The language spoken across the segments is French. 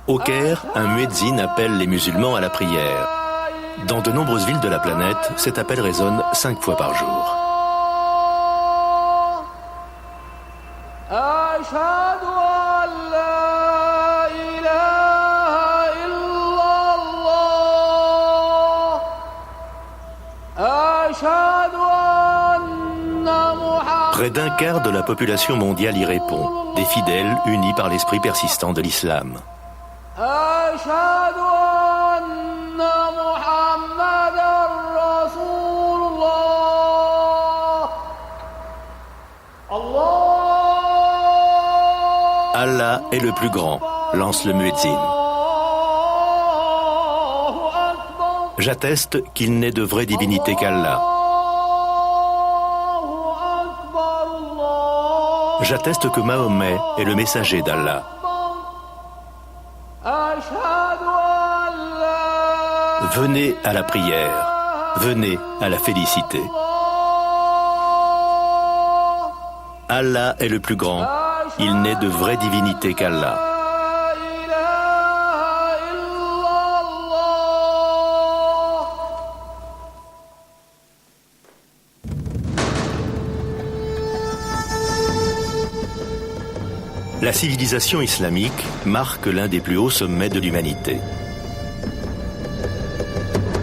Au Caire, un muezzin appelle les musulmans à la prière. Dans de nombreuses villes de la planète, cet appel résonne 5 fois par jour. Près d'un quart de la population mondiale y répond, des fidèles unis par l'esprit persistant de l'islam. Allah est le plus grand, lance le muezzin. J'atteste qu'il n'est de vraie divinité qu'Allah. J'atteste que Mahomet est le messager d'Allah. Venez à la prière, venez à la félicité. Allah est le plus grand, il n'est de vraie divinité qu'Allah. La civilisation islamique marque l'un des plus hauts sommets de l'humanité.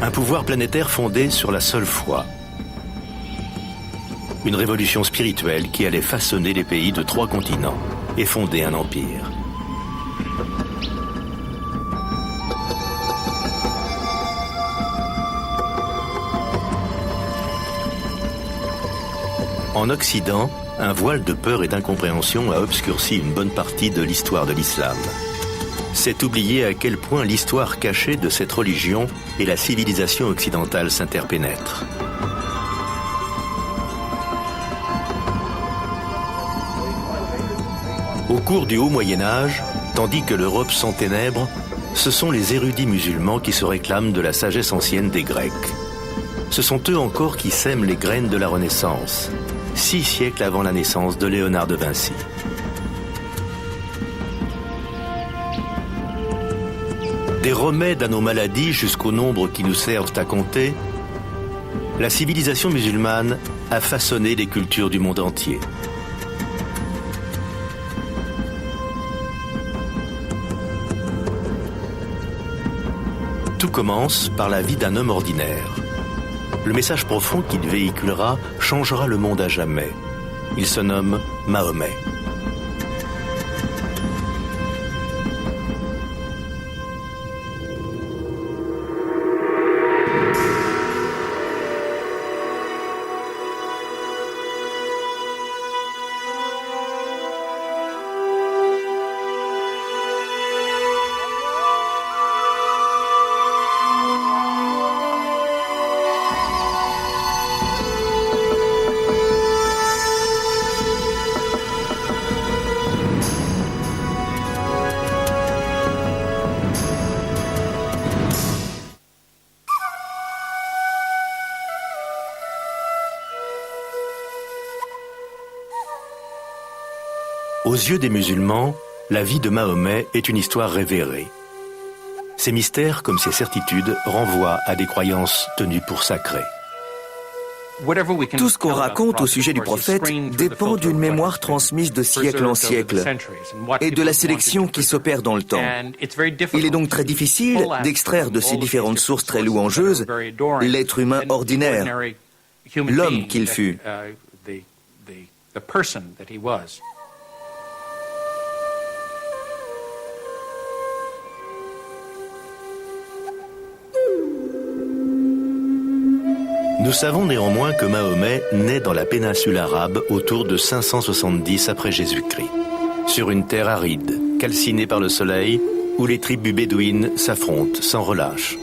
Un pouvoir planétaire fondé sur la seule foi. Une révolution spirituelle qui allait façonner les pays de 3 continents et fonder un empire. En Occident, un voile de peur et d'incompréhension a obscurci une bonne partie de l'histoire de l'islam. C'est oublier à quel point l'histoire cachée de cette religion et la civilisation occidentale s'interpénètrent. Au cours du Haut Moyen-Âge, tandis que l'Europe s'enténèbre, ce sont les érudits musulmans qui se réclament de la sagesse ancienne des Grecs. Ce sont eux encore qui sèment les graines de la Renaissance, 6 siècles avant la naissance de Léonard de Vinci. Des remèdes à nos maladies jusqu'aux nombres qui nous servent à compter, la civilisation musulmane a façonné les cultures du monde entier. Tout commence par la vie d'un homme ordinaire. Le message profond qu'il véhiculera changera le monde à jamais. Il se nomme Mahomet. Aux yeux des musulmans, la vie de Mahomet est une histoire révérée. Ses mystères, comme ses certitudes, renvoient à des croyances tenues pour sacrées. Tout ce qu'on raconte au sujet du prophète dépend d'une mémoire transmise de siècle en siècle et de la sélection qui s'opère dans le temps. Il est donc très difficile d'extraire de ces différentes sources très louangeuses l'être humain ordinaire, l'homme qu'il fut. Nous savons néanmoins que Mahomet naît dans la péninsule arabe autour de 570 après Jésus-Christ, sur une terre aride, calcinée par le soleil, où les tribus bédouines s'affrontent sans relâche.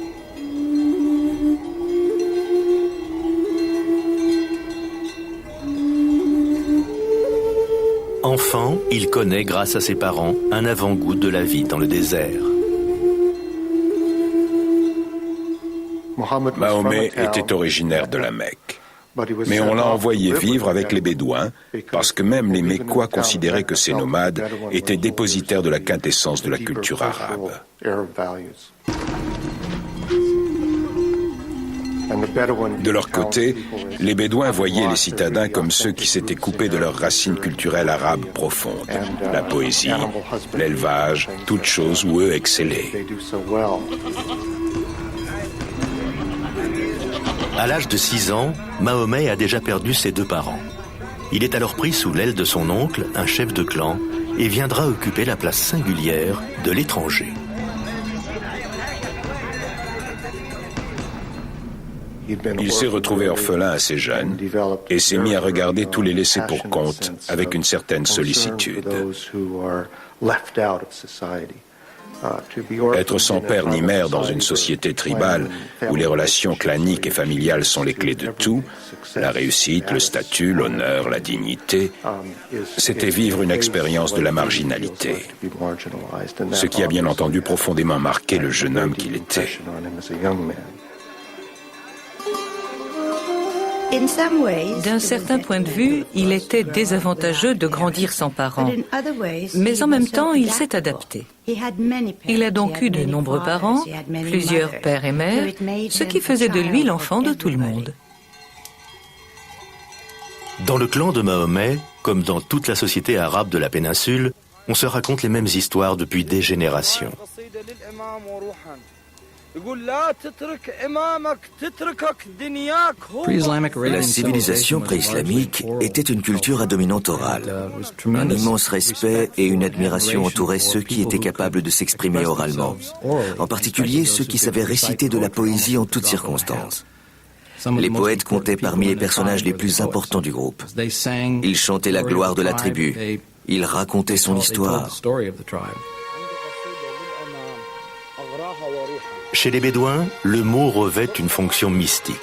Enfant, il connaît, grâce à ses parents, un avant-goût de la vie dans le désert. Mahomet était originaire de la Mecque. Mais on l'a envoyé vivre avec les Bédouins, parce que même les Mécois considéraient que ces nomades étaient dépositaires de la quintessence de la culture arabe. De leur côté, les Bédouins voyaient les citadins comme ceux qui s'étaient coupés de leurs racines culturelles arabes profondes, la poésie, l'élevage, toutes choses où eux excellaient. À l'âge de 6 ans, Mahomet a déjà perdu ses 2 parents. Il est alors pris sous l'aile de son oncle, un chef de clan, et viendra occuper la place singulière de l'étranger. Il s'est retrouvé orphelin assez jeune et s'est mis à regarder tous les laissés pour compte avec une certaine sollicitude. Être sans père ni mère dans une société tribale où les relations claniques et familiales sont les clés de tout, la réussite, le statut, l'honneur, la dignité, c'était vivre une expérience de la marginalité, ce qui a bien entendu profondément marqué le jeune homme qu'il était. D'un certain point de vue, il était désavantageux de grandir sans parents. Mais en même temps, il s'est adapté. Il a donc eu de nombreux parents, plusieurs pères et mères, ce qui faisait de lui l'enfant de tout le monde. Dans le clan de Mahomet, comme dans toute la société arabe de la péninsule, on se raconte les mêmes histoires depuis des générations. La civilisation pré-islamique était une culture à dominante orale. Un immense respect et une admiration entouraient ceux qui étaient capables de s'exprimer oralement, en particulier ceux qui savaient réciter de la poésie en toutes circonstances. Les poètes comptaient parmi les personnages les plus importants du groupe. Ils chantaient la gloire de la tribu. Ils racontaient son histoire. Chez les Bédouins, le mot revêt une fonction mystique.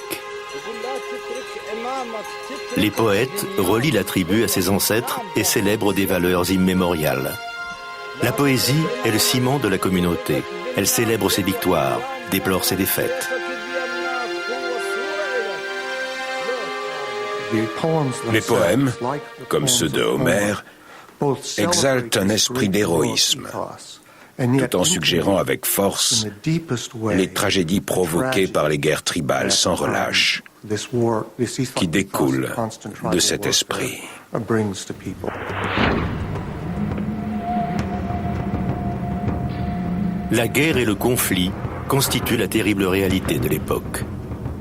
Les poètes relient la tribu à ses ancêtres et célèbrent des valeurs immémoriales. La poésie est le ciment de la communauté. Elle célèbre ses victoires, déplore ses défaites. Les poèmes, comme ceux de Homère, exaltent un esprit d'héroïsme, tout en suggérant avec force les tragédies provoquées par les guerres tribales sans relâche, qui découlent de cet esprit. La guerre et le conflit constituent la terrible réalité de l'époque.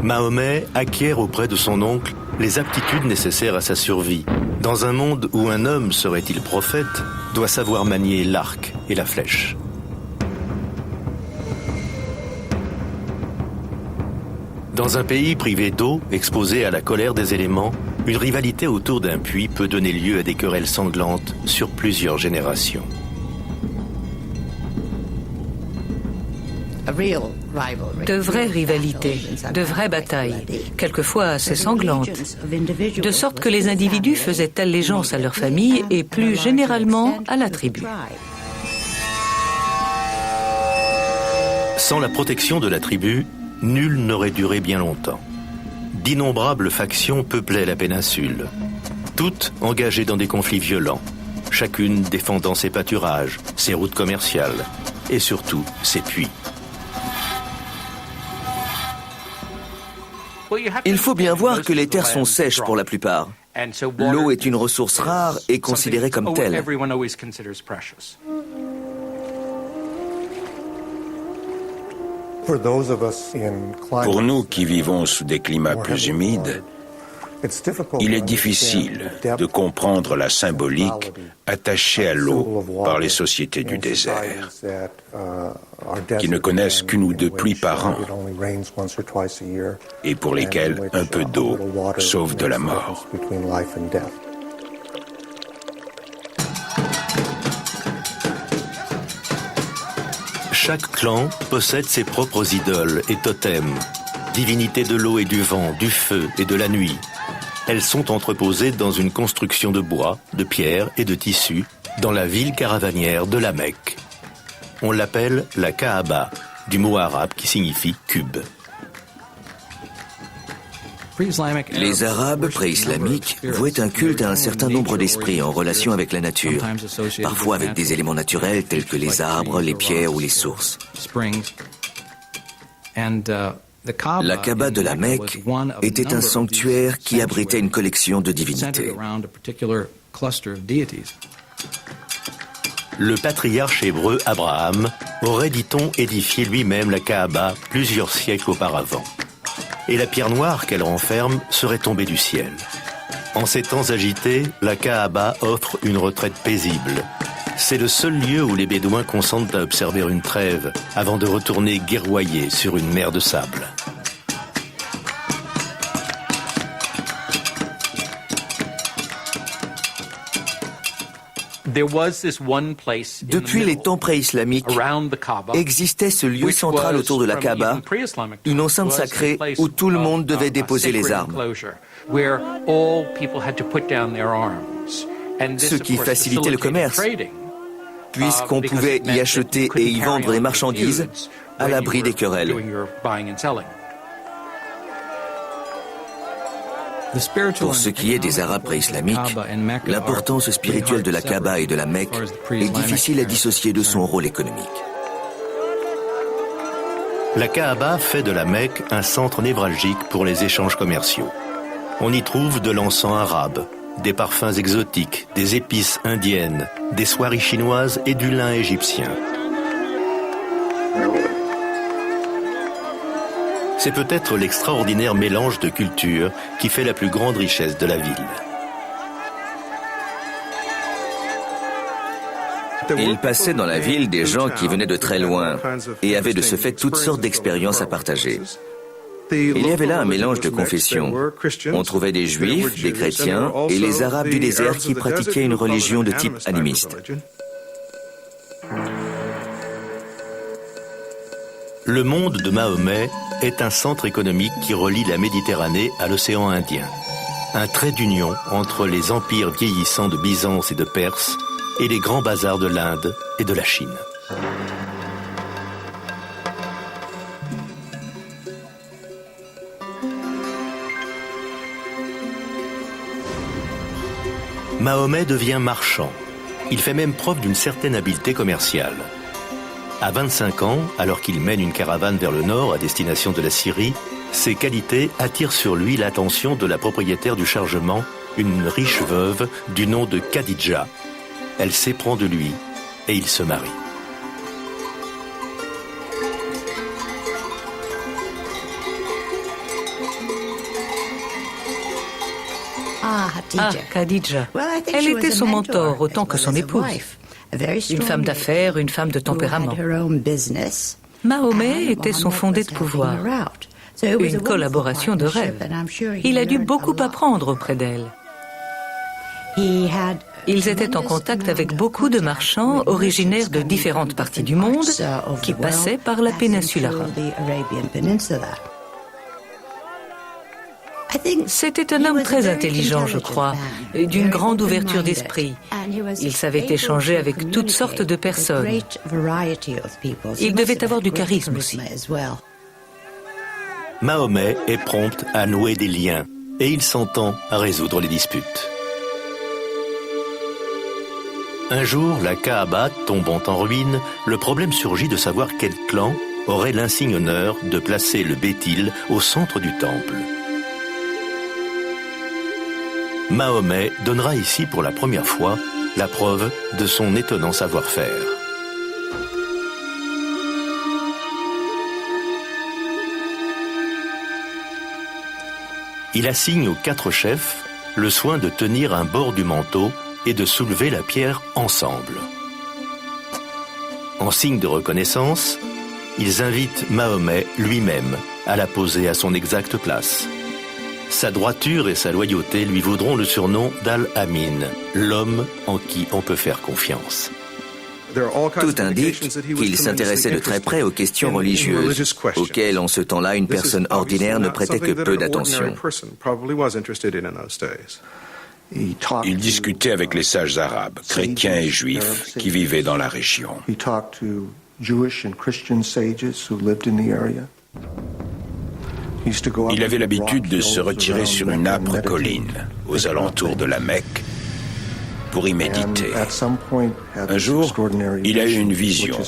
Mahomet acquiert auprès de son oncle les aptitudes nécessaires à sa survie. Dans un monde où un homme, serait-il prophète, doit savoir manier l'arc et la flèche. Dans un pays privé d'eau, exposé à la colère des éléments, une rivalité autour d'un puits peut donner lieu à des querelles sanglantes sur plusieurs générations. De vraies rivalités, de vraies batailles, quelquefois assez sanglantes, de sorte que les individus faisaient allégeance à leur famille et plus généralement à la tribu. Sans la protection de la tribu, nul n'aurait duré bien longtemps. D'innombrables factions peuplaient la péninsule, toutes engagées dans des conflits violents, chacune défendant ses pâturages, ses routes commerciales et surtout ses puits. Il faut bien voir que les terres sont sèches pour la plupart. L'eau est une ressource rare et considérée comme telle. Pour nous qui vivons sous des climats plus humides, il est difficile de comprendre la symbolique attachée à l'eau par les sociétés du désert, qui ne connaissent qu'une ou deux pluies par an et pour lesquelles un peu d'eau sauve de la mort. Chaque clan possède ses propres idoles et totems, divinités de l'eau et du vent, du feu et de la nuit. Elles sont entreposées dans une construction de bois, de pierre et de tissu dans la ville caravanière de la Mecque. On l'appelle la Kaaba, du mot arabe qui signifie cube. Les Arabes pré-islamiques vouaient un culte à un certain nombre d'esprits en relation avec la nature, parfois avec des éléments naturels tels que les arbres, les pierres ou les sources. La Kaaba de la Mecque était un sanctuaire qui abritait une collection de divinités. Le patriarche hébreu Abraham aurait, dit-on, édifié lui-même la Kaaba plusieurs siècles auparavant. Et la pierre noire qu'elle renferme serait tombée du ciel. En ces temps agités, la Kaaba offre une retraite paisible. C'est le seul lieu où les Bédouins consentent à observer une trêve avant de retourner guerroyer sur une mer de sable. Depuis les temps pré-islamiques, existait ce lieu central autour de la Kaaba, une enceinte sacrée où tout le monde devait déposer les armes. Ce qui facilitait le commerce, puisqu'on pouvait y acheter et y vendre des marchandises à l'abri des querelles. Pour ce qui est des Arabes pré-islamiques, l'importance spirituelle de la Kaaba et de la Mecque est difficile à dissocier de son rôle économique. La Kaaba fait de la Mecque un centre névralgique pour les échanges commerciaux. On y trouve de l'encens arabe, des parfums exotiques, des épices indiennes, des soieries chinoises et du lin égyptien. C'est peut-être l'extraordinaire mélange de cultures qui fait la plus grande richesse de la ville. Il passait dans la ville des gens qui venaient de très loin et avaient de ce fait toutes sortes d'expériences à partager. Il y avait là un mélange de confessions. On trouvait des juifs, des chrétiens et les arabes du désert qui pratiquaient une religion de type animiste. Le monde de Mahomet est un centre économique qui relie la Méditerranée à l'océan Indien. Un trait d'union entre les empires vieillissants de Byzance et de Perse et les grands bazars de l'Inde et de la Chine. Mahomet devient marchand. Il fait même preuve d'une certaine habileté commerciale. À 25 ans, alors qu'il mène une caravane vers le nord à destination de la Syrie, ses qualités attirent sur lui l'attention de la propriétaire du chargement, une riche veuve du nom de Khadija. Elle s'éprend de lui et il se marie. Khadija. Elle était son mentor autant que son épouse. Une femme d'affaires, une femme de tempérament. Mahomet était son fondé de pouvoir. Une collaboration de rêve. Il a dû beaucoup apprendre auprès d'elle. Ils étaient en contact avec beaucoup de marchands originaires de différentes parties du monde qui passaient par la péninsule arabe. C'était un homme très intelligent, je crois, et d'une grande ouverture d'esprit. Il savait échanger avec toutes sortes de personnes. Il devait avoir du charisme aussi. Mahomet est prompt à nouer des liens et il s'entend à résoudre les disputes. Un jour, la Kaaba tombant en ruine, le problème surgit de savoir quel clan aurait l'insigne honneur de placer le Béthil au centre du temple. Mahomet donnera ici pour la première fois la preuve de son étonnant savoir-faire. Il assigne aux 4 chefs le soin de tenir un bord du manteau et de soulever la pierre ensemble. En signe de reconnaissance, ils invitent Mahomet lui-même à la poser à son exacte place. Sa droiture et sa loyauté lui vaudront le surnom d'Al-Amin, l'homme en qui on peut faire confiance. Tout indique qu'il s'intéressait de très près aux questions religieuses, auxquelles en ce temps-là une personne ordinaire ne prêtait que peu d'attention. Il discutait avec les sages arabes, chrétiens et juifs, qui vivaient dans la région. Il avait l'habitude de se retirer sur une âpre colline, aux alentours de la Mecque, pour y méditer. Un jour, il a eu une vision,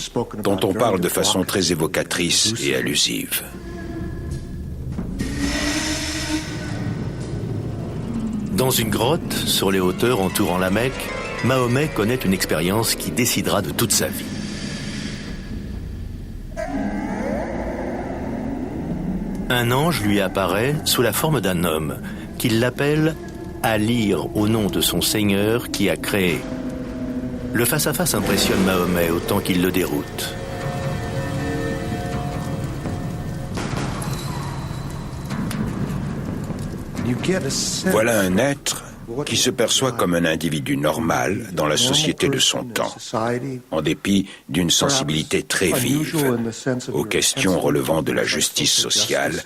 dont on parle de façon très évocatrice et allusive. Dans une grotte, sur les hauteurs entourant la Mecque, Mahomet connaît une expérience qui décidera de toute sa vie. Un ange lui apparaît sous la forme d'un homme, qu'il l'appelle à lire au nom de son Seigneur qui a créé. Le face-à-face impressionne Mahomet autant qu'il le déroute. Voilà un être qui se perçoit comme un individu normal dans la société de son temps, en dépit d'une sensibilité très vive aux questions relevant de la justice sociale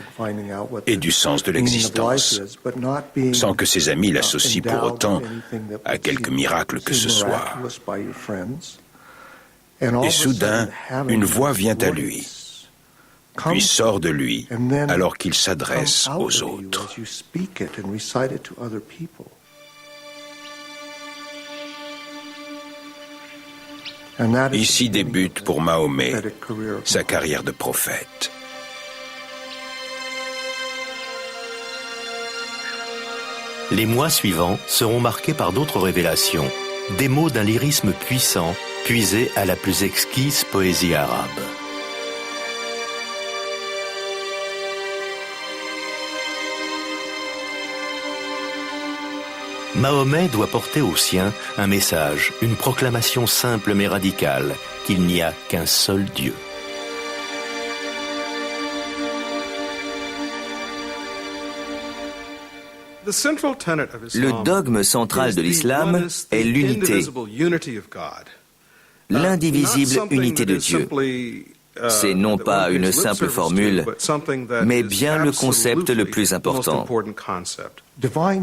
et du sens de l'existence, sans que ses amis l'associent pour autant à quelque miracle que ce soit. Et soudain, une voix vient à lui, puis sort de lui alors qu'il s'adresse aux autres. Ici débute pour Mahomet sa carrière de prophète. Les mois suivants seront marqués par d'autres révélations, des mots d'un lyrisme puissant, puisés à la plus exquise poésie arabe. Mahomet doit porter aux siens un message, une proclamation simple mais radicale, qu'il n'y a qu'un seul Dieu. Le dogme central de l'islam est l'unité, l'indivisible unité de Dieu. C'est non pas une simple formule, mais bien le concept le plus important.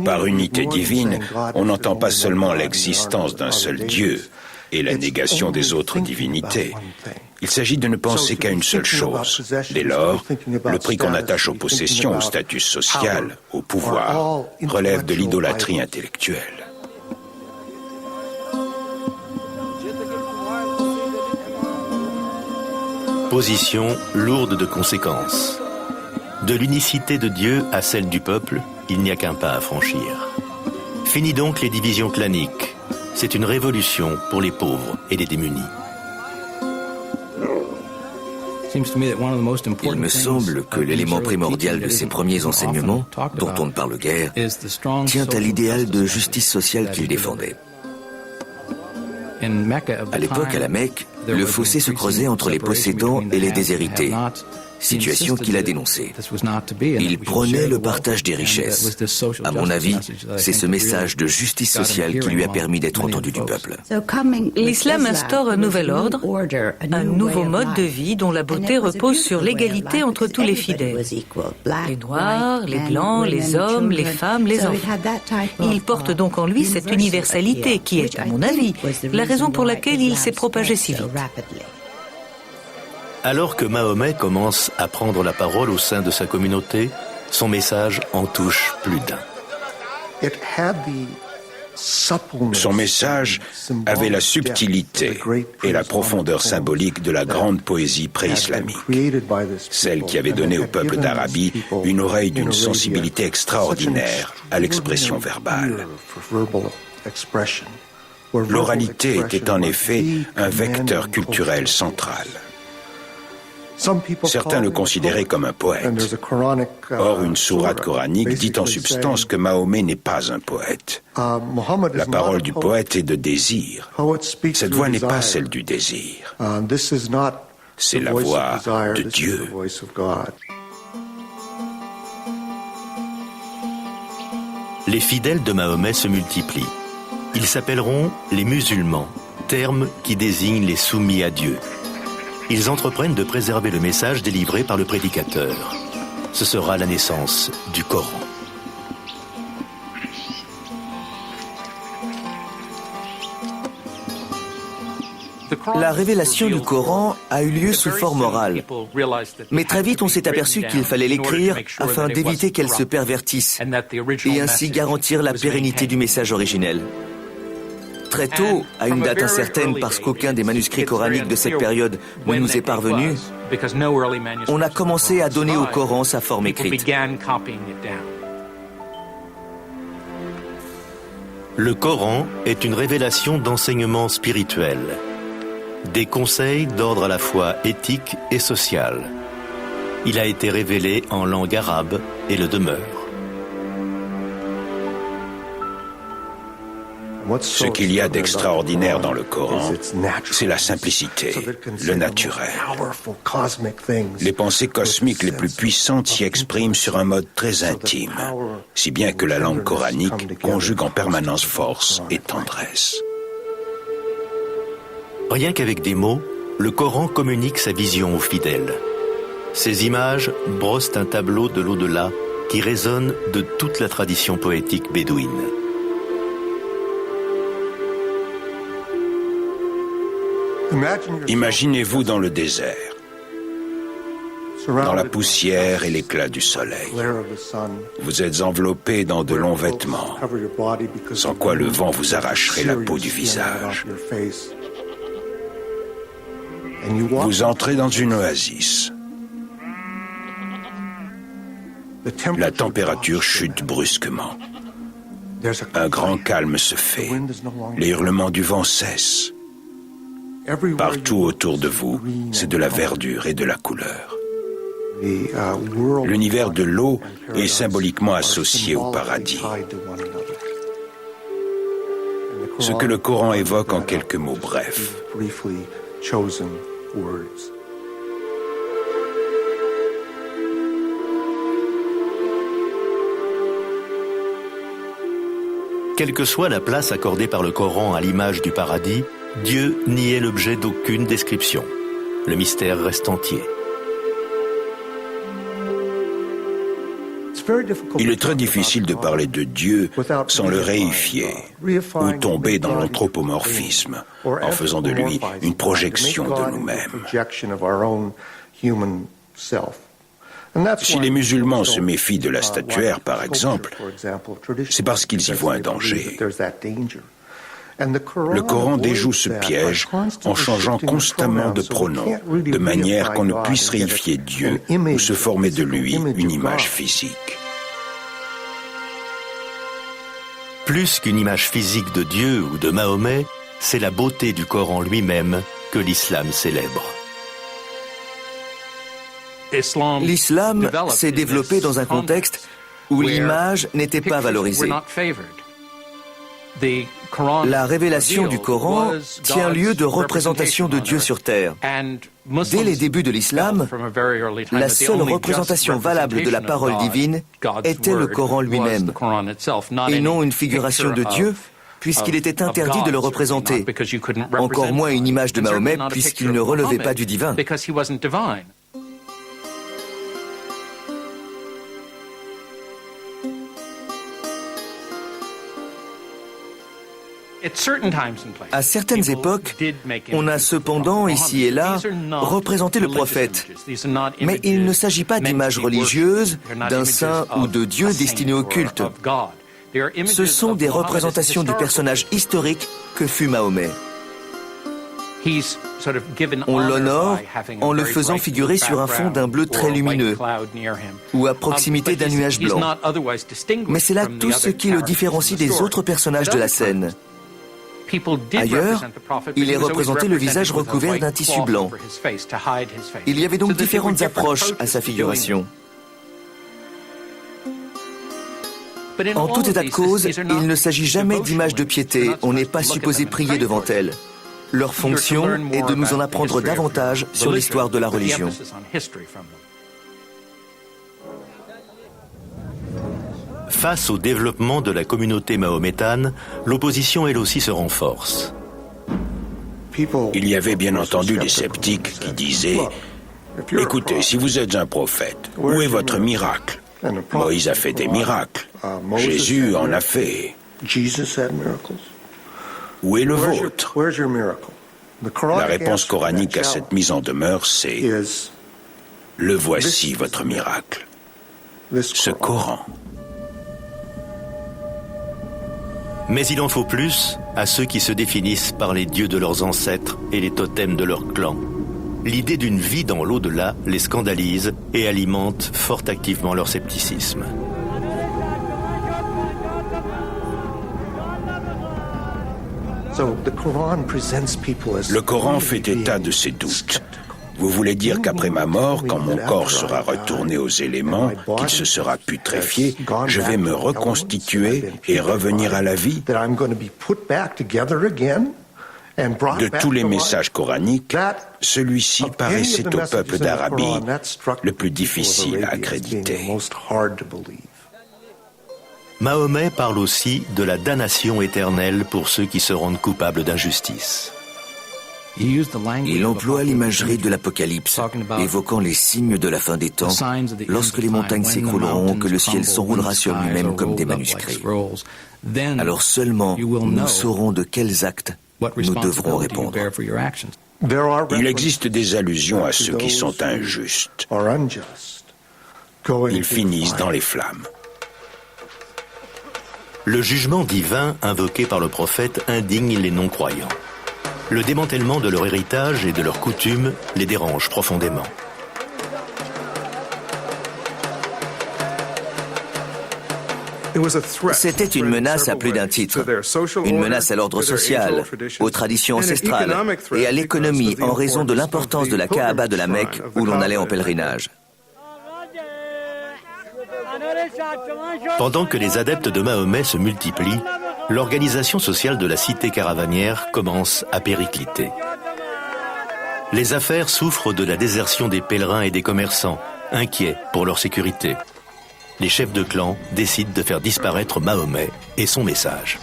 Par unité divine, on n'entend pas seulement l'existence d'un seul Dieu et la négation des autres divinités. Il s'agit de ne penser qu'à une seule chose. Dès lors, le prix qu'on attache aux possessions, au statut social, au pouvoir, relève de l'idolâtrie intellectuelle. Position lourde de conséquences. De l'unicité de Dieu à celle du peuple, il n'y a qu'un pas à franchir. Fini donc les divisions claniques. C'est une révolution pour les pauvres et les démunis. Il me semble que l'élément primordial de ces premiers enseignements, dont on ne parle guère, tient à l'idéal de justice sociale qu'il défendait. À l'époque, à la Mecque, le fossé se creusait entre les possédants et les déshérités, situation qu'il a dénoncée. Il prônait le partage des richesses. À mon avis, c'est ce message de justice sociale qui lui a permis d'être entendu du peuple. L'islam instaure un nouvel ordre, un nouveau mode de vie dont la beauté repose sur l'égalité entre tous les fidèles. Les noirs, les blancs, les hommes, les femmes, les enfants. Il porte donc en lui cette universalité qui est, à mon avis, la raison pour laquelle il s'est propagé si vite. Alors que Mahomet commence à prendre la parole au sein de sa communauté, son message en touche plus d'un. Son message avait la subtilité et la profondeur symbolique de la grande poésie pré-islamique, celle qui avait donné au peuple d'Arabie une oreille d'une sensibilité extraordinaire à l'expression verbale. L'oralité était en effet un vecteur culturel central. Certains le considéraient comme un poète. Or, une sourate coranique dit en substance que Mahomet n'est pas un poète. La parole du poète est de désir. Cette voix n'est pas celle du désir. C'est la voix de Dieu. Les fidèles de Mahomet se multiplient. Ils s'appelleront les musulmans, terme qui désigne les soumis à Dieu. Ils entreprennent de préserver le message délivré par le prédicateur. Ce sera la naissance du Coran. La révélation du Coran a eu lieu sous forme orale. Mais très vite, on s'est aperçu qu'il fallait l'écrire afin d'éviter qu'elle se pervertisse et ainsi garantir la pérennité du message originel. Très tôt, à une date incertaine parce qu'aucun des manuscrits coraniques de cette période ne nous est parvenu, on a commencé à donner au Coran sa forme écrite. Le Coran est une révélation d'enseignement spirituel, des conseils d'ordre à la fois éthique et social. Il a été révélé en langue arabe et le demeure. Ce qu'il y a d'extraordinaire dans le Coran, c'est la simplicité, le naturel. Les pensées cosmiques les plus puissantes s'y expriment sur un mode très intime, si bien que la langue coranique conjugue en permanence force et tendresse. Rien qu'avec des mots, le Coran communique sa vision aux fidèles. Ces images brossent un tableau de l'au-delà qui résonne de toute la tradition poétique bédouine. Imaginez-vous dans le désert, dans la poussière et l'éclat du soleil. Vous êtes enveloppé dans de longs vêtements, sans quoi le vent vous arracherait la peau du visage. Vous entrez dans une oasis. La température chute brusquement. Un grand calme se fait. Les hurlements du vent cessent. Partout autour de vous, c'est de la verdure et de la couleur. L'univers de l'eau est symboliquement associé au paradis. Ce que le Coran évoque en quelques mots brefs. Quelle que soit la place accordée par le Coran à l'image du paradis, Dieu n'y est l'objet d'aucune description. Le mystère reste entier. Il est très difficile de parler de Dieu sans le réifier ou tomber dans l'anthropomorphisme en faisant de lui une projection de nous-mêmes. Si les musulmans se méfient de la statuaire, par exemple, c'est parce qu'ils y voient un danger. Le Coran déjoue ce piège en changeant constamment de pronom, de manière qu'on ne puisse réifier Dieu ou se former de lui une image physique. Plus qu'une image physique de Dieu ou de Mahomet, c'est la beauté du Coran lui-même que l'islam célèbre. L'islam s'est développé dans un contexte où l'image n'était pas valorisée. La révélation du Coran tient lieu de représentation de Dieu sur terre. Dès les débuts de l'islam, la seule représentation valable de la parole divine était le Coran lui-même, et non une figuration de Dieu, puisqu'il était interdit de le représenter, encore moins une image de Mahomet, puisqu'il ne relevait pas du divin. À certaines époques, on a cependant, ici et là, représenté le prophète. Mais il ne s'agit pas d'images religieuses, d'un saint ou de Dieu destinés au culte. Ce sont des représentations du personnage historique que fut Mahomet. On l'honore en le faisant figurer sur un fond d'un bleu très lumineux ou à proximité d'un nuage blanc. Mais c'est là tout ce qui le différencie des autres personnages de la scène. Ailleurs, il est représenté le visage recouvert d'un tissu blanc. Il y avait donc différentes approches à sa figuration. En tout état de cause, il ne s'agit jamais d'images de piété, on n'est pas supposé prier devant elles. Leur fonction est de nous en apprendre davantage sur l'histoire de la religion. Face au développement de la communauté mahométane, l'opposition elle aussi se renforce. Il y avait bien entendu des sceptiques qui disaient « Écoutez, si vous êtes un prophète, où est votre miracle ? Moïse a fait des miracles. Jésus en a fait. Où est le vôtre ? La réponse coranique à cette mise en demeure, c'est « Le voici votre miracle ». Ce Coran. Mais il en faut plus à ceux qui se définissent par les dieux de leurs ancêtres et les totems de leur clan. L'idée d'une vie dans l'au-delà les scandalise et alimente fort activement leur scepticisme. Le Coran fait état de ces doutes. Vous voulez dire qu'après ma mort, quand mon corps sera retourné aux éléments, qu'il se sera putréfié, je vais me reconstituer et revenir à la vie? De tous les messages coraniques, celui-ci paraissait au peuple d'Arabie le plus difficile à accréditer. Mahomet parle aussi de la damnation éternelle pour ceux qui se rendent coupables d'injustice. Il emploie l'imagerie de l'Apocalypse, évoquant les signes de la fin des temps, lorsque les montagnes s'écrouleront, que le ciel s'enroulera sur lui-même comme des manuscrits. Alors seulement, nous saurons de quels actes nous devrons répondre. Il existe des allusions à ceux qui sont injustes. Ils finissent dans les flammes. Le jugement divin invoqué par le prophète indigne les non-croyants. Le démantèlement de leur héritage et de leurs coutumes les dérange profondément. C'était une menace à plus d'un titre. Une menace à l'ordre social, aux traditions ancestrales et à l'économie en raison de l'importance de la Kaaba de la Mecque où l'on allait en pèlerinage. Pendant que les adeptes de Mahomet se multiplient, l'organisation sociale de la cité caravanière commence à péricliter. Les affaires souffrent de la désertion des pèlerins et des commerçants, inquiets pour leur sécurité. Les chefs de clan décident de faire disparaître Mahomet et son message.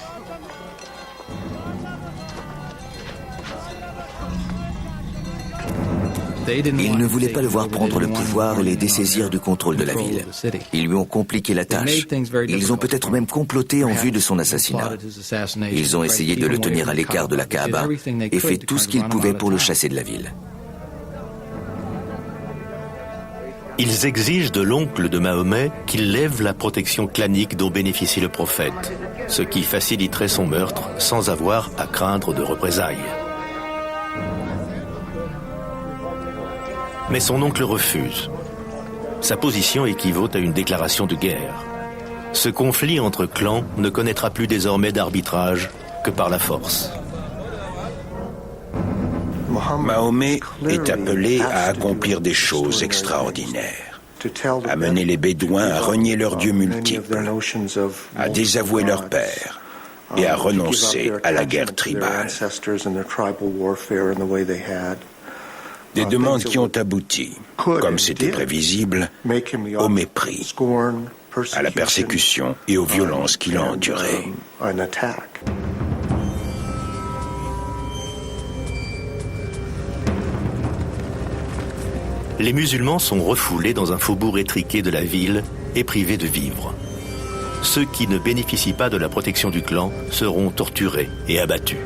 Ils ne voulaient pas le voir prendre le pouvoir et les dessaisir du contrôle de la ville. Ils lui ont compliqué la tâche. Ils ont peut-être même comploté en vue de son assassinat. Ils ont essayé de le tenir à l'écart de la Kaaba et fait tout ce qu'ils pouvaient pour le chasser de la ville. Ils exigent de l'oncle de Mahomet qu'il lève la protection clanique dont bénéficie le prophète, ce qui faciliterait son meurtre sans avoir à craindre de représailles. Mais son oncle refuse. Sa position équivaut à une déclaration de guerre. Ce conflit entre clans ne connaîtra plus désormais d'arbitrage que par la force. Mahomet est appelé à accomplir des choses extraordinaires, à mener les Bédouins à renier leurs dieux multiples, à désavouer leur père et à renoncer à la guerre tribale. Des demandes qui ont abouti, comme c'était prévisible, au mépris, à la persécution et aux violences qu'il a endurées. Les musulmans sont refoulés dans un faubourg étriqué de la ville et privés de vivres. Ceux qui ne bénéficient pas de la protection du clan seront torturés et abattus.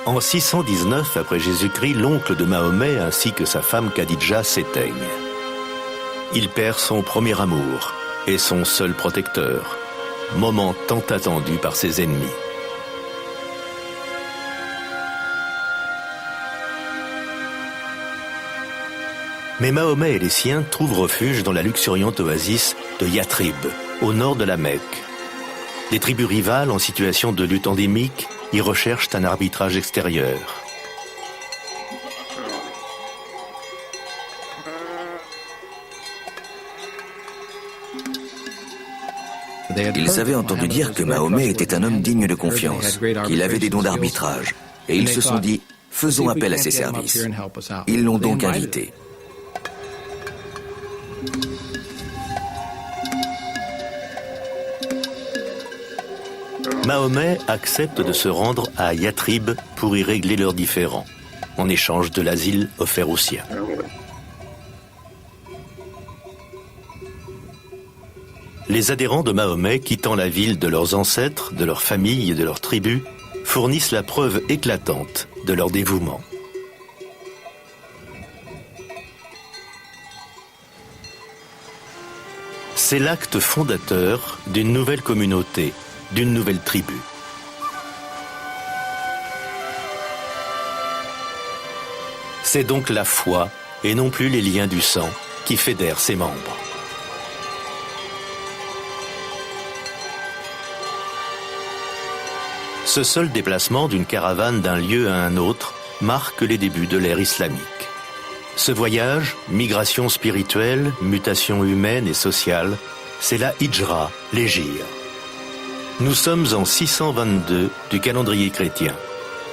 En 619 après Jésus-Christ, l'oncle de Mahomet ainsi que sa femme Khadidja s'éteignent. Il perd son premier amour et son seul protecteur, moment tant attendu par ses ennemis. Mais Mahomet et les siens trouvent refuge dans la luxuriante oasis de Yathrib, au nord de la Mecque. Des tribus rivales en situation de lutte endémique y recherchent un arbitrage extérieur. Ils avaient entendu dire que Mahomet était un homme digne de confiance, qu'il avait des dons d'arbitrage, et ils se sont dit « faisons appel à ses services ». Ils l'ont donc invité. Mahomet accepte de se rendre à Yathrib pour y régler leurs différends, en échange de l'asile offert aux siens. Les adhérents de Mahomet, quittant la ville de leurs ancêtres, de leurs familles et de leurs tribus, fournissent la preuve éclatante de leur dévouement. C'est l'acte fondateur d'une nouvelle communauté, d'une nouvelle tribu. C'est donc la foi, et non plus les liens du sang, qui fédèrent ses membres. Ce seul déplacement d'une caravane d'un lieu à un autre marque les débuts de l'ère islamique. Ce voyage, migration spirituelle, mutation humaine et sociale, c'est la hijra, l'hégire. Nous sommes en 622 du calendrier chrétien,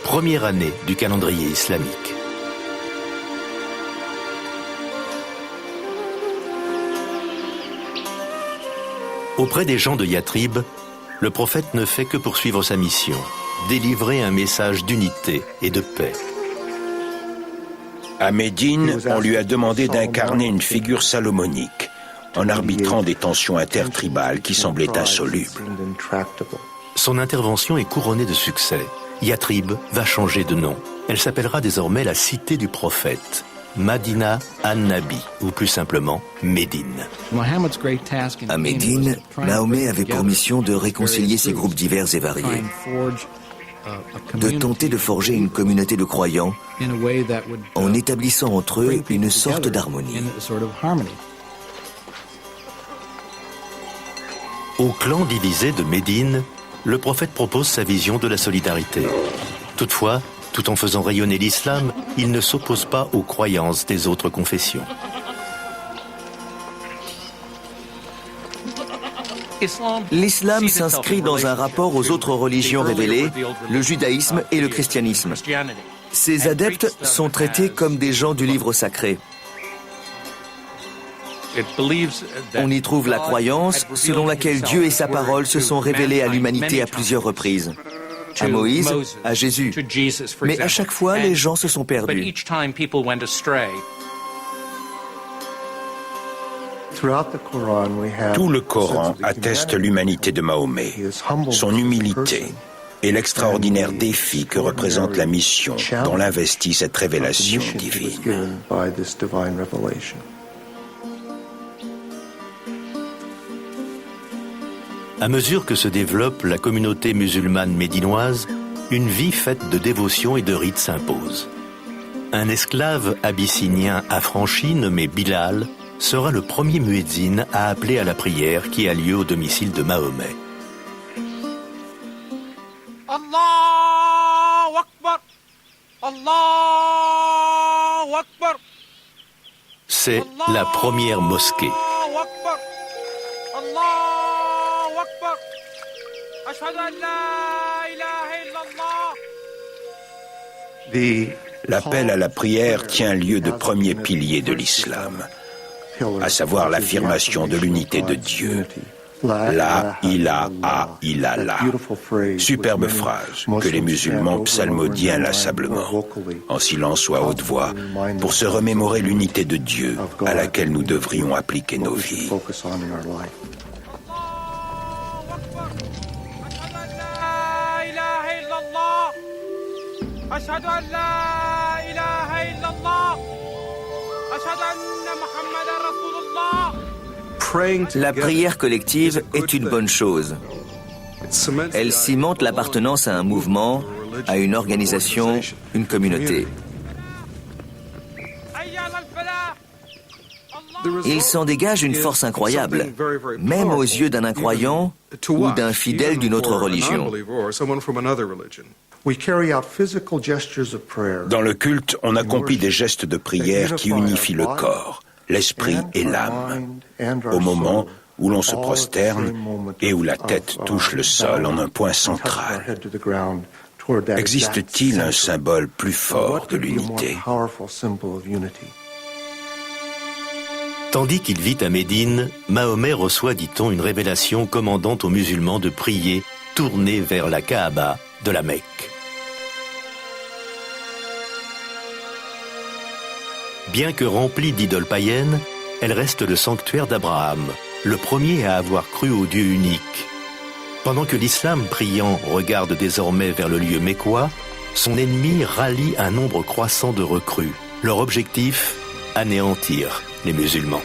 première année du calendrier islamique. Auprès des gens de Yatrib, le prophète ne fait que poursuivre sa mission, délivrer un message d'unité et de paix. À Médine, on lui a demandé d'incarner une figure salomonique, en arbitrant des tensions intertribales qui semblaient insolubles. Son intervention est couronnée de succès. Yatrib va changer de nom. Elle s'appellera désormais la cité du prophète, Madina an-Nabi, ou plus simplement Médine. À Médine, Mahomet avait pour mission de réconcilier ces groupes divers et variés, de tenter de forger une communauté de croyants en établissant entre eux une sorte d'harmonie. Au clan divisé de Médine, le prophète propose sa vision de la solidarité. Toutefois, tout en faisant rayonner l'islam, il ne s'oppose pas aux croyances des autres confessions. L'islam s'inscrit dans un rapport aux autres religions révélées, le judaïsme et le christianisme. Ces adeptes sont traités comme des gens du livre sacré. On y trouve la croyance selon laquelle Dieu et sa parole se sont révélés à l'humanité à plusieurs reprises. À Moïse, à Jésus. Mais à chaque fois, les gens se sont perdus. Tout le Coran atteste l'humanité de Mahomet, son humilité et l'extraordinaire défi que représente la mission dont l'investit cette révélation divine. À mesure que se développe la communauté musulmane médinoise, une vie faite de dévotion et de rites s'impose. Un esclave abyssinien affranchi nommé Bilal sera le premier muezzin à appeler à la prière qui a lieu au domicile de Mahomet. Allahu Akbar, Allahu Akbar. C'est la première mosquée. Allahu Akbar, Allahu Akbar. Ashhadu an la ilaha illallah. L'appel à la prière tient lieu de premier pilier de l'islam, à savoir l'affirmation de l'unité de Dieu. La ilaha illallah. Superbe phrase que les musulmans psalmodient inlassablement, en silence ou à haute voix, pour se remémorer l'unité de Dieu à laquelle nous devrions appliquer nos vies. أشهد أن لا إله إلا الله أشهد أن محمدا رسول الله. La prière collective est une bonne chose. Elle cimente l'appartenance à un mouvement, à une organisation, une communauté. Il s'en dégage une force incroyable, même aux yeux d'un incroyant ou d'un fidèle d'une autre religion. Dans le culte, on accomplit des gestes de prière qui unifient le corps, l'esprit et l'âme, au moment où l'on se prosterne et où la tête touche le sol en un point central. Existe-t-il un symbole plus fort de l'unité ? Tandis qu'il vit à Médine, Mahomet reçoit, dit-on, une révélation commandant aux musulmans de prier tournés vers la Kaaba de la Mecque. Bien que remplie d'idoles païennes, elle reste le sanctuaire d'Abraham, le premier à avoir cru au Dieu unique. Pendant que l'islam priant regarde désormais vers le lieu mécois, son ennemi rallie un nombre croissant de recrues. Leur objectif, anéantir les musulmans.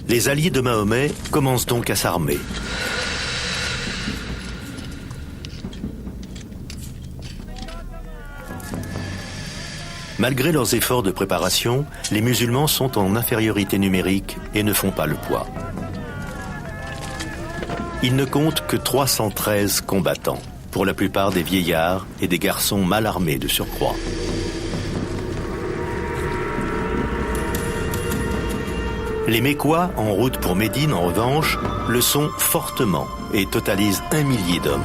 Les alliés de Mahomet commencent donc à s'armer. Malgré leurs efforts de préparation, les musulmans sont en infériorité numérique et ne font pas le poids. Ils ne comptent que 313 combattants, pour la plupart des vieillards et des garçons mal armés de surcroît. Les Mécois, en route pour Médine, en revanche, le sont fortement et totalisent 1 millier d'hommes.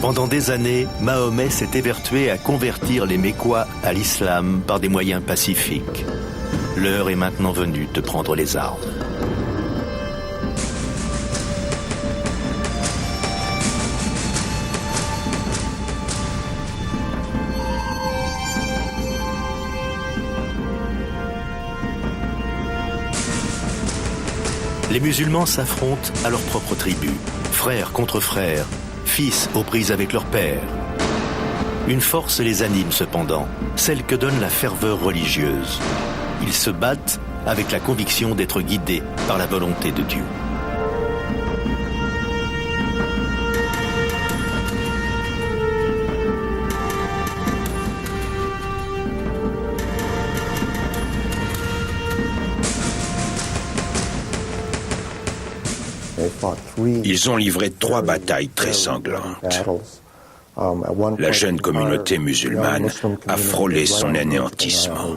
Pendant des années, Mahomet s'est évertué à convertir les Mécois à l'islam par des moyens pacifiques. L'heure est maintenant venue de prendre les armes. Les musulmans s'affrontent à leur propre tribu, frères contre frères, fils aux prises avec leur père. Une force les anime cependant, celle que donne la ferveur religieuse. Ils se battent avec la conviction d'être guidés par la volonté de Dieu. Ils ont livré 3 batailles très sanglantes. La jeune communauté musulmane a frôlé son anéantissement.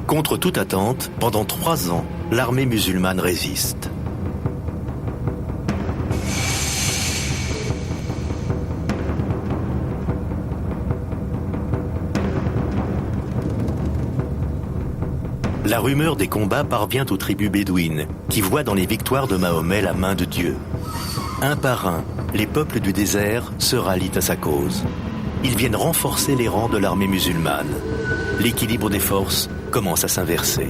Contre toute attente, pendant 3 ans, l'armée musulmane résiste. La rumeur des combats parvient aux tribus bédouines, qui voient dans les victoires de Mahomet la main de Dieu. Un par un, les peuples du désert se rallient à sa cause. Ils viennent renforcer les rangs de l'armée musulmane. L'équilibre des forces commence à s'inverser.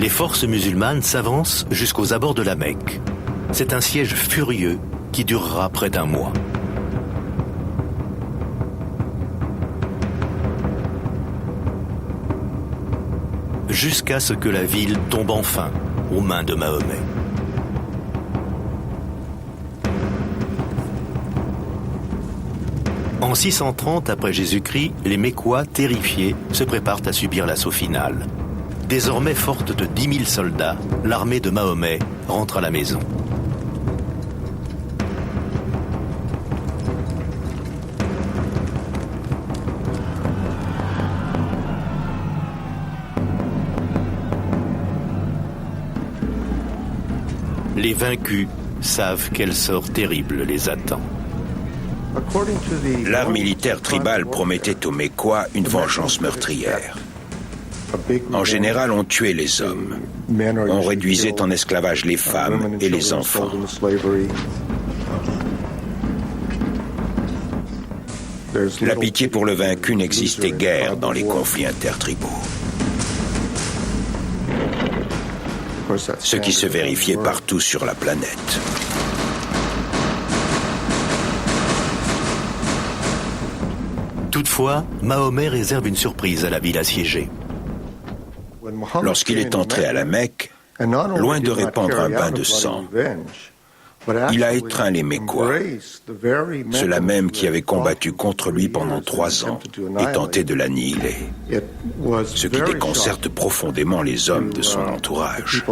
Les forces musulmanes s'avancent jusqu'aux abords de la Mecque. C'est un siège furieux qui durera près d'1 mois. Jusqu'à ce que la ville tombe enfin aux mains de Mahomet. En 630 après Jésus-Christ, les Mécois, terrifiés, se préparent à subir l'assaut final. Désormais forte de 10 000 soldats, l'armée de Mahomet rentre à la maison. Les vaincus savent quel sort terrible les attend. L'art militaire tribal promettait aux Mécois une vengeance meurtrière. En général, on tuait les hommes. On réduisait en esclavage les femmes et les enfants. La pitié pour le vaincu n'existait guère dans les conflits intertribaux. Ce qui se vérifiait partout sur la planète. Toutefois, Mahomet réserve une surprise à la ville assiégée. Lorsqu'il est entré à la Mecque, loin de répandre un bain de sang, il a étreint les Mécois, ceux-là même qui avaient combattu contre lui pendant 3 ans et tenté de l'annihiler, ce qui déconcerte profondément les hommes de son entourage.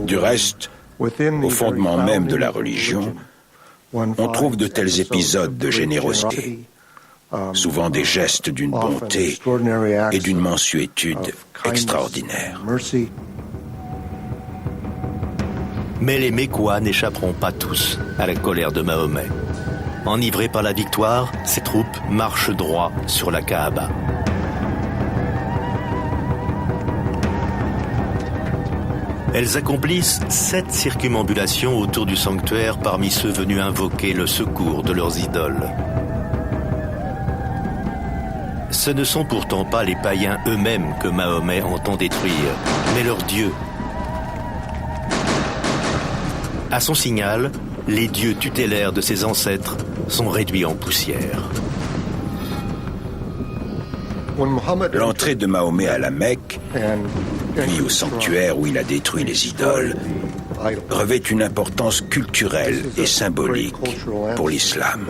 Du reste, au fondement même de la religion, on trouve de tels épisodes de générosité. souvent des gestes d'une bonté et d'une mansuétude extraordinaire. Mais les Mécois n'échapperont pas tous à la colère de Mahomet. Enivrés par la victoire, ses troupes marchent droit sur la Kaaba. Elles accomplissent 7 circumambulations autour du sanctuaire parmi ceux venus invoquer le secours de leurs idoles. Ce ne sont pourtant pas les païens eux-mêmes que Mahomet entend détruire, mais leur Dieu. À son signal, les dieux tutélaires de ses ancêtres sont réduits en poussière. L'entrée de Mahomet à la Mecque, puis au sanctuaire où il a détruit les idoles, revêt une importance culturelle et symbolique pour l'islam.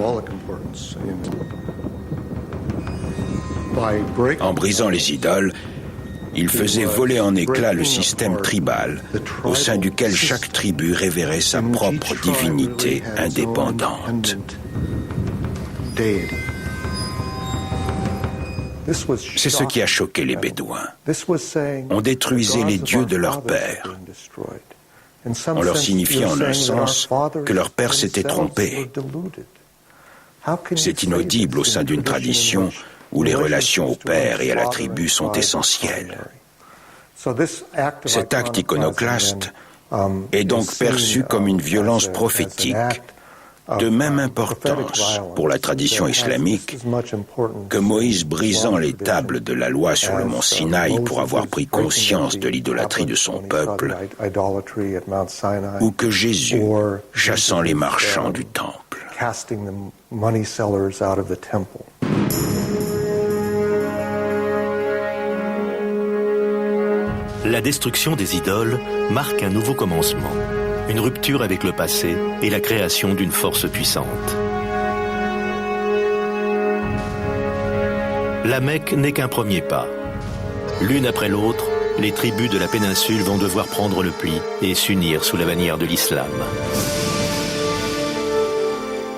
En brisant les idoles, il faisait voler en éclats le système tribal, au sein duquel chaque tribu révérait sa propre divinité indépendante. C'est ce qui a choqué les Bédouins. On détruisait les dieux de leur père, en leur signifiant en un sens que leur père s'était trompé. C'est inaudible au sein d'une tradition où les relations au père et à la tribu sont essentielles. Cet acte iconoclaste est donc perçu comme une violence prophétique de même importance pour la tradition islamique que Moïse brisant les tables de la loi sur le mont Sinaï pour avoir pris conscience de l'idolâtrie de son peuple, ou que Jésus chassant les marchands du temple. La destruction des idoles marque un nouveau commencement, une rupture avec le passé et la création d'une force puissante. La Mecque n'est qu'un premier pas. L'une après l'autre, les tribus de la péninsule vont devoir prendre le pli et s'unir sous la bannière de l'islam.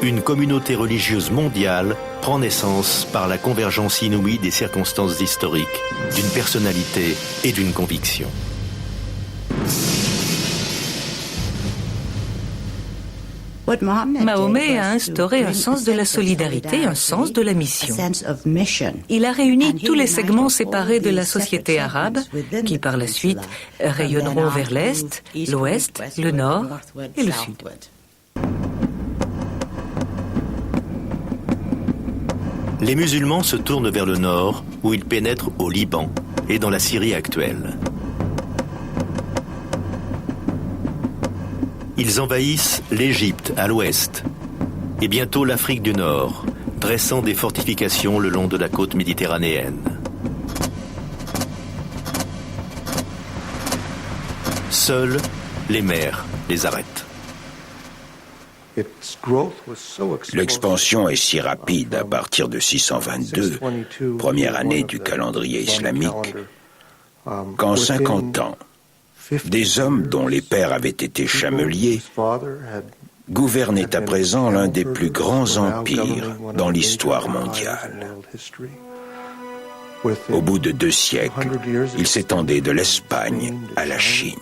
Une communauté religieuse mondiale prend naissance par la convergence inouïe des circonstances historiques, d'une personnalité et d'une conviction. Mahomet a instauré un sens de la solidarité, un sens de la mission. Il a réuni tous les segments séparés de la société arabe qui, par la suite, rayonneront vers l'Est, l'Ouest, le Nord et le Sud. Les musulmans se tournent vers le nord, où ils pénètrent au Liban et dans la Syrie actuelle. Ils envahissent l'Égypte à l'ouest et bientôt l'Afrique du Nord, dressant des fortifications le long de la côte méditerranéenne. Seules les mers les arrêtent. L'expansion est si rapide à partir de 622, première année du calendrier islamique, qu'en 50 ans, des hommes dont les pères avaient été chameliers gouvernaient à présent l'un des plus grands empires dans l'histoire mondiale. Au bout de 2 siècles, ils s'étendaient de l'Espagne à la Chine.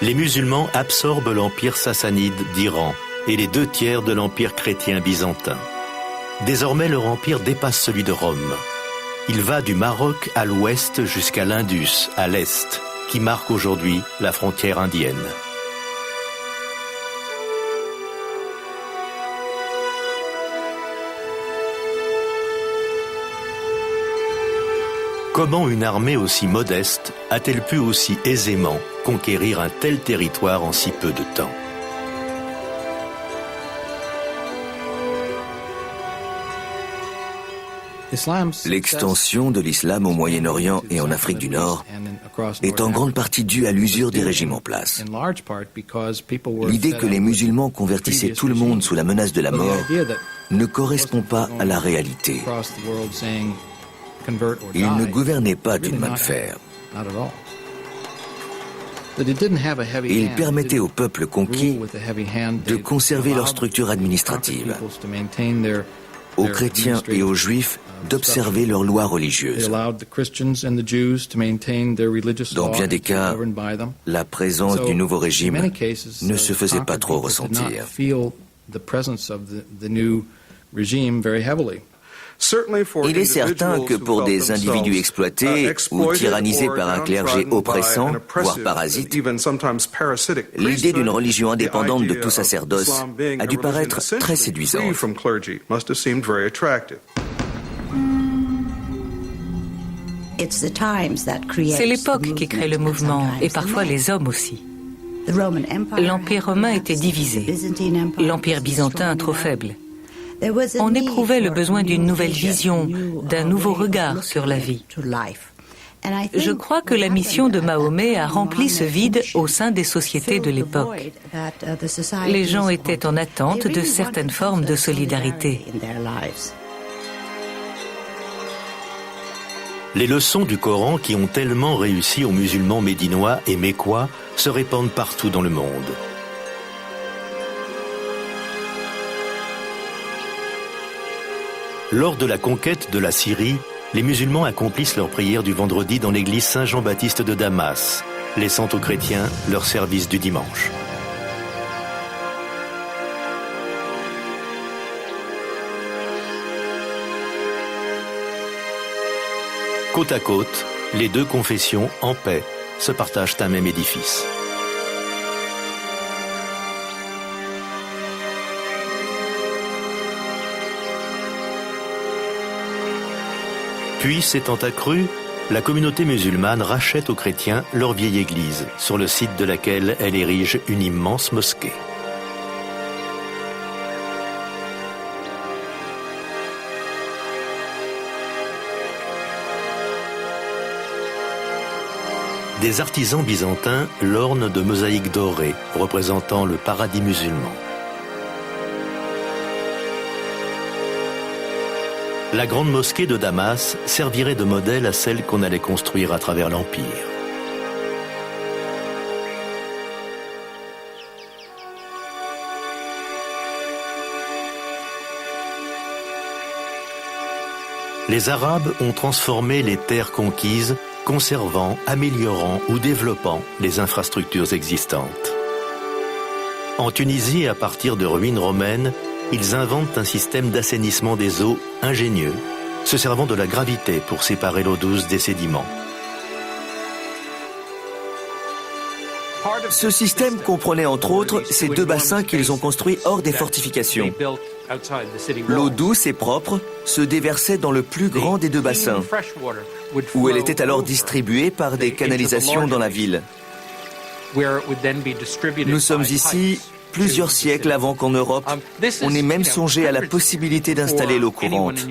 Les musulmans absorbent l'empire sassanide d'Iran et les 2 tiers de l'empire chrétien byzantin. Désormais, leur empire dépasse celui de Rome. Il va du Maroc à l'ouest jusqu'à l'Indus, à l'est, qui marque aujourd'hui la frontière indienne. Comment une armée aussi modeste a-t-elle pu aussi aisément conquérir un tel territoire en si peu de temps ? L'extension de l'islam au Moyen-Orient et en Afrique du Nord est en grande partie due à l'usure des régimes en place. L'idée que les musulmans convertissaient tout le monde sous la menace de la mort ne correspond pas à la réalité. Ils ne gouvernaient pas d'une main de fer. Il permettait au peuple conquis de conserver leur structure administrative, aux chrétiens et aux juifs d'observer leurs lois religieuses. Dans bien des cas, la présence du nouveau régime ne se faisait pas trop ressentir. Il est certain que pour des individus exploités ou tyrannisés par un clergé oppressant, voire parasite, l'idée d'une religion indépendante de tout sacerdoce a dû paraître très séduisante. C'est l'époque qui crée le mouvement, et parfois les hommes aussi. L'Empire romain était divisé, l'Empire byzantin trop faible. On éprouvait le besoin d'une nouvelle vision, d'un nouveau regard sur la vie. Je crois que la mission de Mahomet a rempli ce vide au sein des sociétés de l'époque. Les gens étaient en attente de certaines formes de solidarité. Les leçons du Coran qui ont tellement réussi aux musulmans médinois et mécois se répandent partout dans le monde. Lors de la conquête de la Syrie, les musulmans accomplissent leur prière du vendredi dans l'église Saint-Jean-Baptiste de Damas, laissant aux chrétiens leur service du dimanche. Côte à côte, les deux confessions, en paix, se partagent un même édifice. Puis, s'étant accrue, la communauté musulmane rachète aux chrétiens leur vieille église, sur le site de laquelle elle érige une immense mosquée. Des artisans byzantins l'ornent de mosaïques dorées, représentant le paradis musulman. La grande mosquée de Damas servirait de modèle à celle qu'on allait construire à travers l'Empire. Les Arabes ont transformé les terres conquises, conservant, améliorant ou développant les infrastructures existantes. En Tunisie, à partir de ruines romaines, ils inventent un système d'assainissement des eaux ingénieux, se servant de la gravité pour séparer l'eau douce des sédiments. Ce système comprenait entre autres ces deux bassins qu'ils ont construits hors des fortifications. L'eau douce et propre se déversait dans le plus grand des deux bassins, où elle était alors distribuée par des canalisations dans la ville. Nous sommes ici plusieurs siècles avant qu'en Europe, on ait même songé à la possibilité d'installer l'eau courante.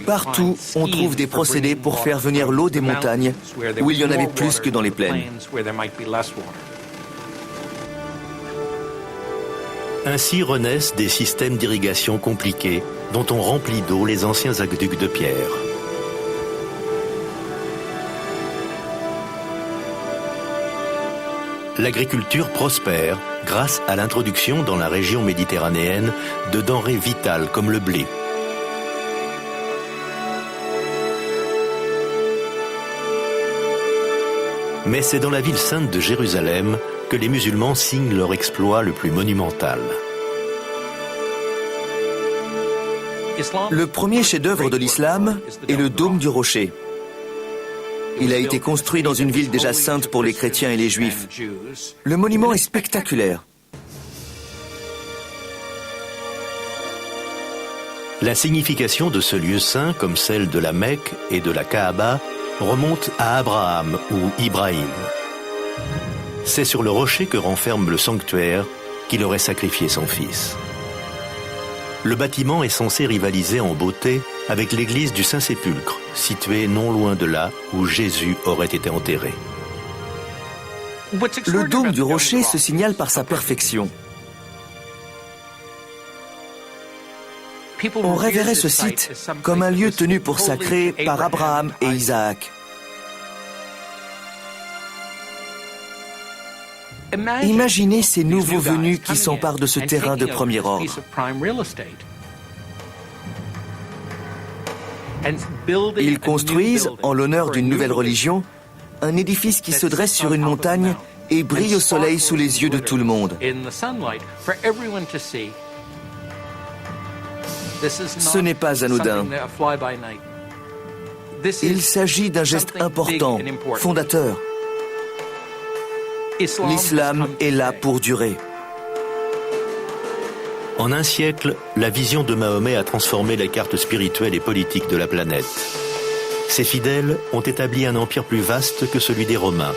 Partout, on trouve des procédés pour faire venir l'eau des montagnes, où il y en avait plus que dans les plaines. Ainsi renaissent des systèmes d'irrigation compliqués dont on remplit d'eau les anciens aqueducs de pierre. L'agriculture prospère grâce à l'introduction dans la région méditerranéenne de denrées vitales comme le blé. Mais c'est dans la ville sainte de Jérusalem que les musulmans signent leur exploit le plus monumental. Le premier chef-d'œuvre de l'islam est le dôme du rocher. Il a été construit dans une ville déjà sainte pour les chrétiens et les juifs. Le monument est spectaculaire. La signification de ce lieu saint, comme celle de la Mecque et de la Kaaba, remonte à Abraham ou Ibrahim. C'est sur le rocher que renferme le sanctuaire qu'il aurait sacrifié son fils. Le bâtiment est censé rivaliser en beauté avec l'église du Saint-Sépulcre, située non loin de là où Jésus aurait été enterré. Le dôme du rocher se signale par sa perfection. On révérait ce site comme un lieu tenu pour sacré par Abraham et Isaac. Imaginez ces nouveaux venus qui s'emparent de ce terrain de premier ordre. Ils construisent, en l'honneur d'une nouvelle religion, un édifice qui se dresse sur une montagne et brille au soleil sous les yeux de tout le monde. Ce n'est pas anodin. Il s'agit d'un geste important, fondateur. L'islam est là pour durer. En un siècle, la vision de Mahomet a transformé la carte spirituelle et politique de la planète. Ses fidèles ont établi un empire plus vaste que celui des Romains.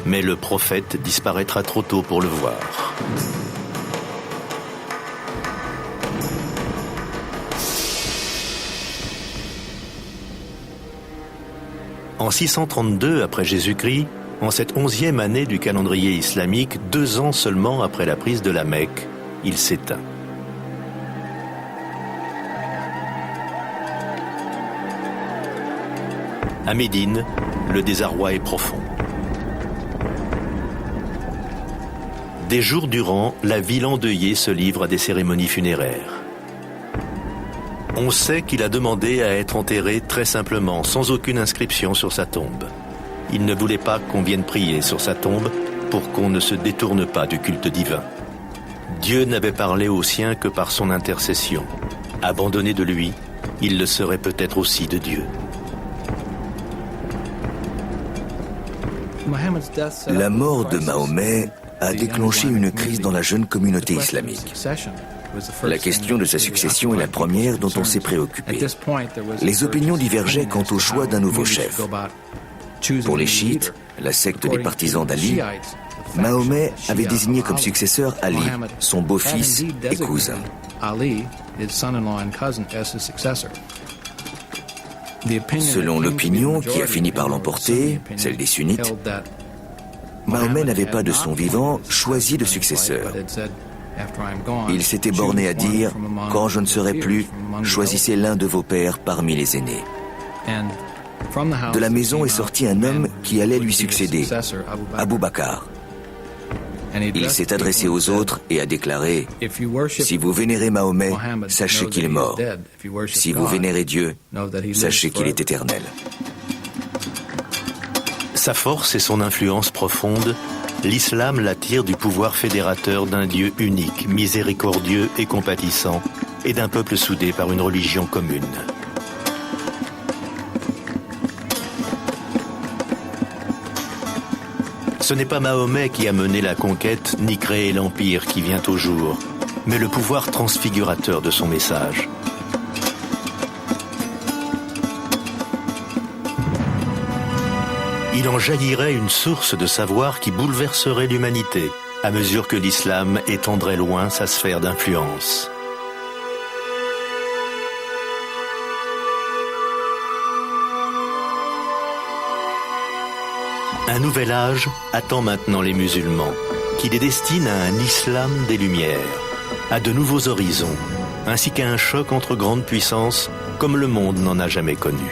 Mais le prophète disparaîtra trop tôt pour le voir. En 632 après Jésus-Christ, en cette 11e année du calendrier islamique, 2 ans seulement après la prise de la Mecque, il s'éteint. À Médine, le désarroi est profond. Des jours durant, la ville endeuillée se livre à des cérémonies funéraires. On sait qu'il a demandé à être enterré très simplement, sans aucune inscription sur sa tombe. Il ne voulait pas qu'on vienne prier sur sa tombe pour qu'on ne se détourne pas du culte divin. Dieu n'avait parlé aux siens que par son intercession. Abandonné de lui, il le serait peut-être aussi de Dieu. La mort de Mahomet a déclenché une crise dans la jeune communauté islamique. La question de sa succession est la première dont on s'est préoccupé. Les opinions divergeaient quant au choix d'un nouveau chef. Pour les chiites, la secte des partisans d'Ali, Mahomet avait désigné comme successeur Ali, son beau-fils et cousin. Selon l'opinion qui a fini par l'emporter, celle des sunnites, Mahomet n'avait pas de son vivant choisi de successeur. Il s'était borné à dire « Quand je ne serai plus, choisissez l'un de vos pères parmi les aînés ». De la maison est sorti un homme qui allait lui succéder, Abu Bakr. Il s'est adressé aux autres et a déclaré « Si vous vénérez Mahomet, sachez qu'il est mort. Si vous vénérez Dieu, sachez qu'il est éternel. » Sa force et son influence profonde, l'islam l'attire du pouvoir fédérateur d'un Dieu unique, miséricordieux et compatissant, et d'un peuple soudé par une religion commune. Ce n'est pas Mahomet qui a mené la conquête ni créé l'empire qui vient au jour, mais le pouvoir transfigurateur de son message. Il en jaillirait une source de savoir qui bouleverserait l'humanité, à mesure que l'islam étendrait loin sa sphère d'influence. Un nouvel âge attend maintenant les musulmans, qui les destinent à un islam des Lumières, à de nouveaux horizons, ainsi qu'à un choc entre grandes puissances comme le monde n'en a jamais connu.